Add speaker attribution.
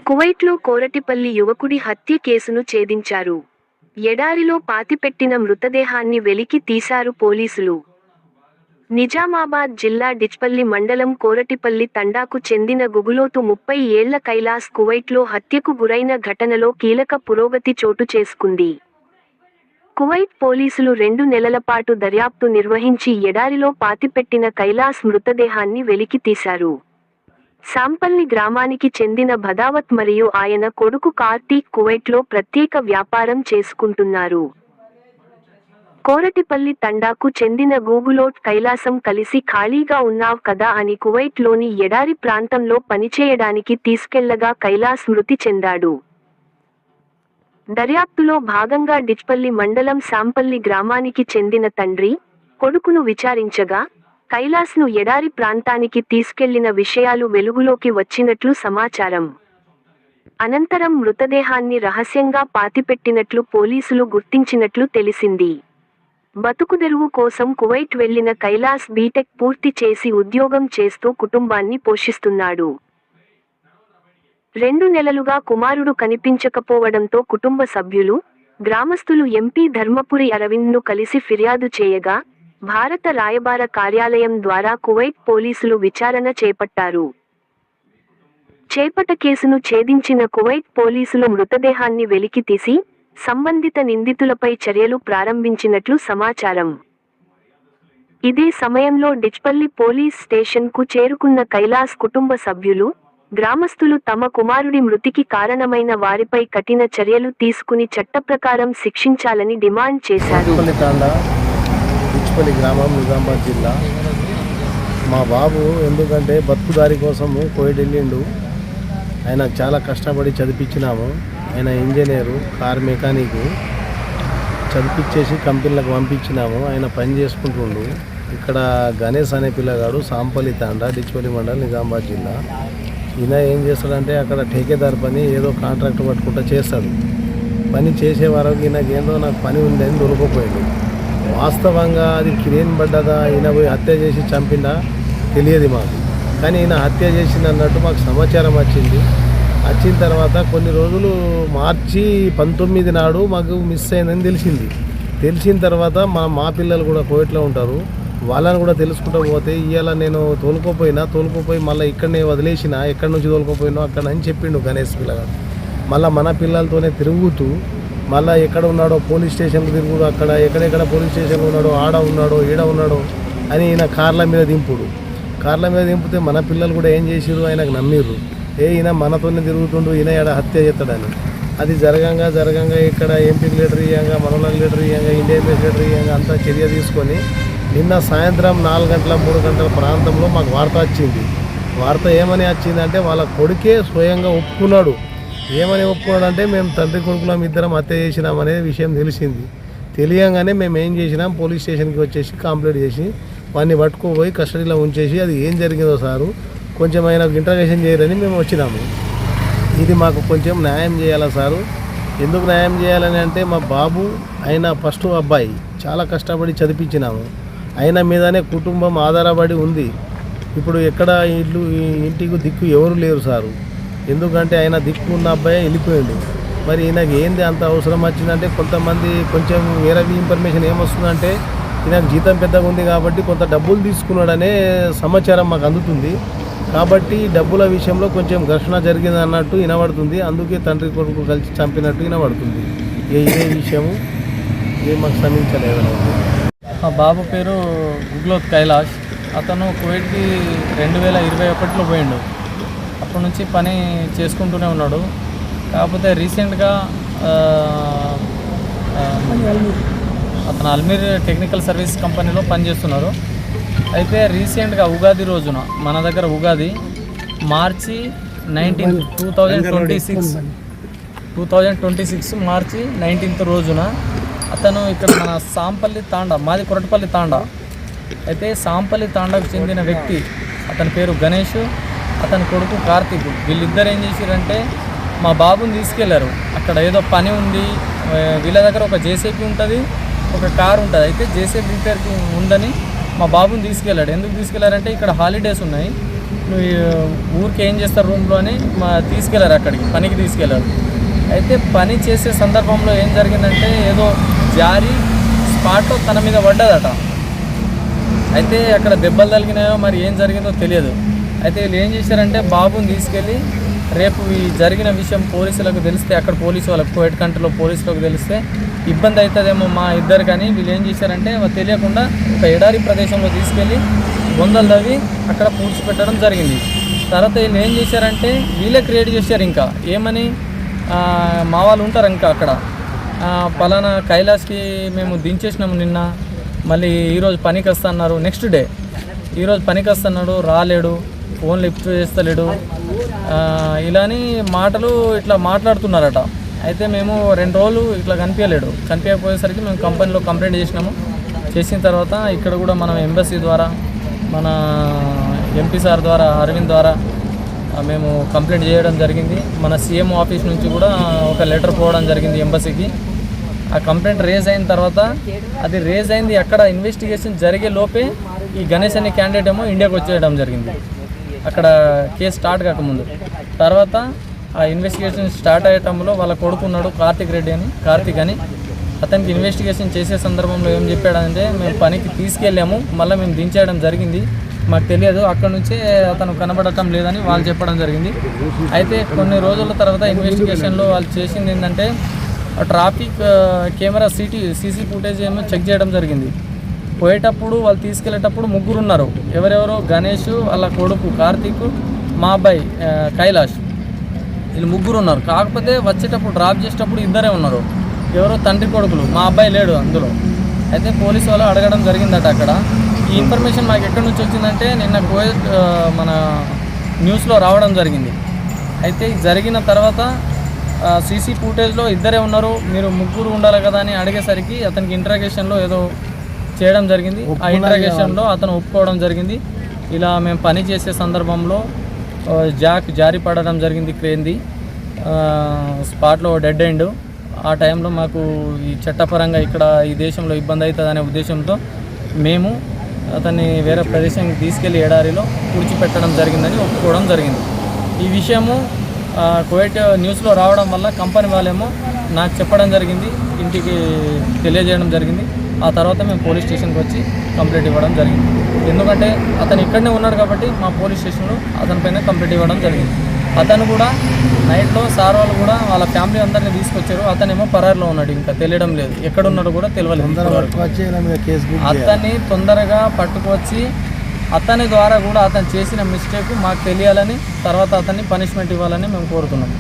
Speaker 1: కువైట్లో కోరటిపల్లి యువకుడి హత్య కేసును ఛేదించారు. ఎడారిలో పాతిపెట్టిన మృతదేహాన్ని వెలికి తీశారు పోలీసులు. నిజామాబాద్ జిల్లా డిచ్పల్లి మండలం కోరటిపల్లి తండాకు చెందిన గుగులోతు 30 ఏళ్ల కైలాస్ కువైట్లో హత్యకు గురైన ఘటనలో కీలక పురోగతి చోటు చేసుకుంది. కువైట్ పోలీసులు 2 నెలల పాటు దర్యాప్తు నిర్వహించి ఎడారిలో పాతిపెట్టిన కైలాస్ మృతదేహాన్ని వెలికి తీశారు. సాంపల్లి గ్రామానికి చెందిన బదావత్ మరియు ఆయన కొడుకు కార్తీక్ కువైట్లో ప్రత్యేక వ్యాపారం చేసుకుంటున్నారు. కోరటిపల్లి తండాకు చెందిన గూగులోట్ కైలాసం కలిసి ఖాళీగా ఉన్నావ్ కదా అని కువైట్లోని ఎడారి ప్రాంతంలో పనిచేయడానికి తీసుకెళ్లగా కైలాస్ మృతి చెందాడు. దర్యాప్తులో భాగంగా డిచ్పల్లి మండలం సాంపల్లి గ్రామానికి చెందిన తండ్రి, కొడుకును విచారించగా, కైలాస్ను ఎడారి ప్రాంతానికి తీసుకెళ్లిన విషయాలు వెలుగులోకి వచ్చినట్లు సమాచారం. అనంతరం మృతదేహాన్ని రహస్యంగా పాతిపెట్టినట్లు పోలీసులు గుర్తించినట్లు తెలిసింది. బతుకుదెరువు కోసం కువైట్ వెళ్లిన కైలాస్ బీటెక్ పూర్తి చేసి ఉద్యోగం చేస్తూ కుటుంబాన్ని పోషిస్తున్నాడు. 2 నెలలుగా కుమారుడు కనిపించకపోవడంతో కుటుంబ సభ్యులు, గ్రామస్తులు ఎంపీ ధర్మపురి అరవింద్ను కలిసి ఫిర్యాదు చేయగా, భారత రాయబార కార్యాలయం ద్వారా కువైట్ పోలీసులు విచారణ చేపట్టారు. కేసును ఛేదించిన కువైట్ పోలీసులు మృతదేహాన్ని వెలికితీసి, సంబంధిత నిందితులపై చర్యలు ప్రారంభించినట్లు సమాచారం. ఇదే సమయంలో డిచ్పల్లి పోలీస్ స్టేషన్కు చేరుకున్న కైలాస్ కుటుంబ సభ్యులు, గ్రామస్తులు తమ కుమారుడి మృతికి కారణమైన వారిపై కఠిన చర్యలు తీసుకుని చట్టప్రకారం శిక్షించాలని డిమాండ్ చేశారు.
Speaker 2: డిచ్పల్లి గ్రామం, నిజామాబాద్ జిల్లా. మా బాబు ఎందుకంటే బతుకుదారి కోసము కోవిడ్ వెళ్ళిండు. ఆయన చాలా కష్టపడి చదివించినాము. ఆయన ఇంజనీరు, కార్ మెకానిక్, చదివించేసి కంపెనీలకు పంపించినాము. ఆయన పని చేసుకుంటుండు. ఇక్కడ గణేష్ అనే పిల్లగాడు సాంపల్లి తాండా, డిచ్పల్లి మండలం, నిజామాబాద్ జిల్లా. ఈయన ఏం చేస్తాడంటే అక్కడ ఠేకేదార్ పని ఏదో కాంట్రాక్ట్ పట్టుకుంటా చేస్తాడు. పని చేసే వరకు ఈయనకేందో నాకు పని ఉందని దొరికిపోయాడు. వాస్తవంగా అది క్రేన్ పడ్డదా, ఈయన పోయి హత్య చేసి చంపిందా తెలియదు మాకు. కానీ ఈయన హత్య చేసింది అన్నట్టు మాకు సమాచారం వచ్చింది. వచ్చిన తర్వాత కొన్ని రోజులు మార్చి 19 నాడు మాకు మిస్ అయిందని తెలిసిన తర్వాత మా పిల్లలు కూడా కోవిట్లో ఉంటారు. వాళ్ళని కూడా తెలుసుకుంటూ పోతే ఇవాళ నేను తోలుకోపోయి మళ్ళీ ఇక్కడనే వదిలేసిన, ఎక్కడి నుంచి తోలుకోపోయినా అక్కడ అని చెప్పిండు గణేష్ పిల్లగాడు. మళ్ళీ మన పిల్లలతోనే తిరుగుతూ మళ్ళీ ఎక్కడ ఉన్నాడో పోలీస్ స్టేషన్కి తిరుగుడు, అక్కడ ఎక్కడెక్కడ పోలీస్ స్టేషన్లో ఉన్నాడో, ఆడ ఉన్నాడో ఈడ ఉన్నాడో అని ఈయన కార్ల మీద దింపితే మన పిల్లలు కూడా ఏం చేసిర్రు, ఆయనకు నమ్మిర్రు. ఈయన మనతోనే తిరుగుతుండు, ఈయన ఎక్కడ హత్య చేస్తాడని. అది జరగంగా ఇక్కడ ఎంపీ లీడర్ ఇయ్యంగా, మనోళ్ళ లీడర్ ఇయ్యంగా, ఇండియన్ లీడర్ ఇయ్యంగా అంతా చర్య తీసుకొని నిన్న సాయంత్రం 4 గంటల 3 గంటల ప్రాంతంలో మాకు వార్త ఏమని వచ్చిందంటే వాళ్ళ కొడుకే స్వయంగా ఒప్పుకున్నాడు. ఏమని ఒప్పుకున్నాడంటే మేము తండ్రి కొడుకులం ఇద్దరం హత్య చేసినామనే విషయం తెలియంగానే మేము ఏం చేసినాం, పోలీస్ స్టేషన్కి వచ్చేసి కంప్లైంట్ చేసి వాడిని పట్టుకోపోయి కస్టడీలో ఉంచేసి అది ఏం జరిగిందో సారు కొంచెం ఆయనకు ఇంటర్వేషన్ చేయరని మేము వచ్చినాము. ఇది మాకు కొంచెం న్యాయం చేయాలా సారు. ఎందుకు న్యాయం చేయాలని అంటే మా బాబు ఆయన ఫస్ట్ అబ్బాయి, చాలా కష్టపడి చదివించినాము. ఆయన మీదనే కుటుంబం ఆధారపడి ఉంది. ఇప్పుడు ఎక్కడ ఇంటికి దిక్కు ఎవరు లేరు సారు. ఎందుకంటే ఆయన దిక్కు ఉన్న అబ్బాయి వెళ్ళిపోయాడు. మరి ఈయనకి ఏంది అంత అవసరం వచ్చిందంటే కొంతమంది కొంచెం వేరే ఇన్ఫర్మేషన్ ఏమొస్తుందంటే ఈయనకు జీతం పెద్దగా ఉంది కాబట్టి కొంత డబ్బులు తీసుకున్నాడనే సమాచారం మాకు అందుతుంది. కాబట్టి డబ్బుల విషయంలో కొంచెం ఘర్షణ జరిగింది అన్నట్టు వినబడుతుంది. అందుకే తండ్రి కొడుకు కలిసి చంపినట్టు వినబడుతుంది. ఇదే విషయము మాకు సమీక్షలేదు.
Speaker 3: మా బాబు పేరు గుగ్లోత్ కైలాష్. అతను కువైట్కి 2021లో పోయిండు. అప్పటి నుంచి పని చేసుకుంటూనే ఉన్నాడు. కాకపోతే రీసెంట్గా అతను అల్మీర్ టెక్నికల్ సర్వీస్ కంపెనీలో పనిచేస్తున్నారు. అయితే రీసెంట్గా ఉగాది రోజున మన దగ్గర ఉగాది మార్చి 19, 2026 మార్చి 19th రోజున అతను ఇక్కడ మన సాంపల్లి తాండా, మాది కొరటపల్లి తాండా. అయితే సాంపల్లి తాండాకు చెందిన వ్యక్తి, అతని పేరు గణేష్, అతని కొడుకు కార్తీక్. వీళ్ళిద్దరు ఏం చేశారంటే మా బాబుని తీసుకెళ్లారు. అక్కడ ఏదో పని ఉంది, వీళ్ళ దగ్గర ఒక జేసీబీ ఉంటుంది, ఒక కారు ఉంటుంది. అయితే జేసీబీ రిపేర్కి ఉందని మా బాబుని తీసుకెళ్ళాడు. ఎందుకు తీసుకెళ్లారంటే ఇక్కడ హాలిడేస్ ఉన్నాయి, నువ్వు ఊరికి ఏం చేస్తారు రూమ్లో అని తీసుకెళ్లారు, అక్కడికి పనికి తీసుకెళ్లారు. అయితే పని చేసే సందర్భంలో ఏం జరిగిందంటే ఏదో జారి స్పాట్లో తన మీద పడ్డదట. అయితే అక్కడ దెబ్బలు తగిలినాయో మరి ఏం జరిగిందో తెలియదు. అయితే వీళ్ళు ఏం చేశారంటే బాబుని తీసుకెళ్ళి రేపు ఈ జరిగిన విషయం పోలీసులకు తెలిస్తే, అక్కడ పోలీసు వాళ్ళకు కోవిడ్ కంట్రీలో పోలీసులకు తెలిస్తే ఇబ్బంది అవుతుందేమో మా ఇద్దరు, కానీ వీళ్ళు ఏం చేశారంటే తెలియకుండా ఒక ఎడారి ప్రదేశంలో తీసుకెళ్ళి బొందలు తవ్వి అక్కడ పూడ్చిపెట్టడం జరిగింది. తర్వాత వీళ్ళు ఏం చేశారంటే వీళ్ళే క్రియేట్ చేశారు, ఇంకా ఏమని మా వాళ్ళు ఉంటారు ఇంకా అక్కడ, పలానా కైలాస్కి మేము దించేసినాము నిన్న, మళ్ళీ ఈరోజు పనికి వస్తున్నారు, నెక్స్ట్ డే ఈరోజు పనికి వస్తున్నాడు, రాలేడు, ఫోన్ లిఫ్ట్ చేస్తలేడు, ఇలాని మాటలు ఇట్లా మాట్లాడుతున్నారట. అయితే మేము 2 రోజులు ఇట్లా కనిపించకపోయేసరికి మేము కంపెనీలో కంప్లైంట్ చేసినాము. చేసిన తర్వాత ఇక్కడ కూడా మనం ఎంబసీ ద్వారా, మన ఎంపీ సార్ ద్వారా, అరవింద్ ద్వారా మేము కంప్లైంట్ చేయడం జరిగింది. మన సీఎం ఆఫీస్ నుంచి కూడా ఒక లెటర్ పోవడం జరిగింది ఎంబసీకి. ఆ కంప్లైంట్ రేజ్ అయిన తర్వాత, అది రేజ్ అయింది అక్కడ ఇన్వెస్టిగేషన్ జరిగే లోపే ఈ గణేష్ అనే క్యాండిడేట్ ఏమో ఇండియాకి వచ్చేయడం జరిగింది, అక్కడ కేసు స్టార్ట్ కాకముందు. తర్వాత ఆ ఇన్వెస్టిగేషన్ స్టార్ట్ అయ్యేటంలో వాళ్ళ కొడుకున్నాడు కార్తిక్ అని, అతనికి ఇన్వెస్టిగేషన్ చేసే సందర్భంలో ఏం చెప్పాడంటే మేము పనికి తీసుకెళ్ళాము, మళ్ళీ మేము దించేయడం జరిగింది, మాకు తెలియదు, అక్కడ నుంచే అతను కనబడటం లేదని వాళ్ళు చెప్పడం జరిగింది. అయితే కొన్ని రోజుల తర్వాత ఇన్వెస్టిగేషన్లో వాళ్ళు చేసింది ఏంటంటే ట్రాఫిక్ కెమెరా సీసీ ఫుటేజ్ ఏమో చెక్ చేయడం జరిగింది. పోయేటప్పుడు వాళ్ళు తీసుకెళ్లేటప్పుడు 3 ఉన్నారు, ఎవరెవరో గణేష్, వాళ్ళ కొడుకు కార్తీక్, మా అబ్బాయి కైలాష్, వీళ్ళు 3 ఉన్నారు. కాకపోతే వచ్చేటప్పుడు డ్రాప్ చేసేటప్పుడు 2 ఉన్నారు, ఎవరో తండ్రి కొడుకులు, మా అబ్బాయి లేడు అందులో. అయితే పోలీసు వాళ్ళు అడగడం జరిగిందట అక్కడ. ఈ ఇన్ఫర్మేషన్ మాకు ఎక్కడి నుంచి వచ్చిందంటే నిన్న మన న్యూస్లో రావడం జరిగింది. అయితే జరిగిన తర్వాత సీసీ ఫుటేజ్లో 2 ఉన్నారు, మీరు 3 ఉండాలి కదా అని అడిగేసరికి అతనికి ఇంట్రాగేషన్లో ఏదో చేయడం జరిగింది. ఆ ఇంట్రాగేషన్లో అతను ఒప్పుకోవడం జరిగింది. ఇలా మేము పని చేసే సందర్భంలో జారి పడడం జరిగింది, క్రేన్ది, స్పాట్లో డెడ్ ఎండ్. ఆ టైంలో మాకు ఈ చట్టపరంగా ఇక్కడ ఈ దేశంలో ఇబ్బంది అవుతుంది అనే ఉద్దేశంతో మేము అతన్ని వేరే ప్రదేశానికి తీసుకెళ్లి ఎడారిలో పూడ్చిపెట్టడం జరిగిందని ఒప్పుకోవడం జరిగింది. ఈ విషయము కువైట్ న్యూస్లో రావడం వల్ల కంపెనీ వాళ్ళేమో నాకు చెప్పడం జరిగింది, ఇంటికి తెలియజేయడం జరిగింది. ఆ తర్వాత మేము పోలీస్ స్టేషన్కి వచ్చి కంప్లైంట్ ఇవ్వడం జరిగింది. ఎందుకంటే అతను ఇక్కడనే ఉన్నాడు కాబట్టి మా పోలీస్ స్టేషన్లో అతనిపైన కంప్లైంట్ ఇవ్వడం జరిగింది. అతను కూడా నైట్లో సార్ వాళ్ళు కూడా వాళ్ళ ఫ్యామిలీ అందరినీ తీసుకొచ్చారు, అతనేమో పరారులో ఉన్నాడు, ఇంకా తెలియడం లేదు, ఎక్కడున్నాడో కూడా తెలియలేదు. అతన్ని తొందరగా పట్టుకొచ్చి అతని ద్వారా కూడా అతను చేసిన మిస్టేక్ మాకు తెలియాలని, తర్వాత అతన్ని పనిష్మెంట్ ఇవ్వాలని మేము కోరుతున్నాం.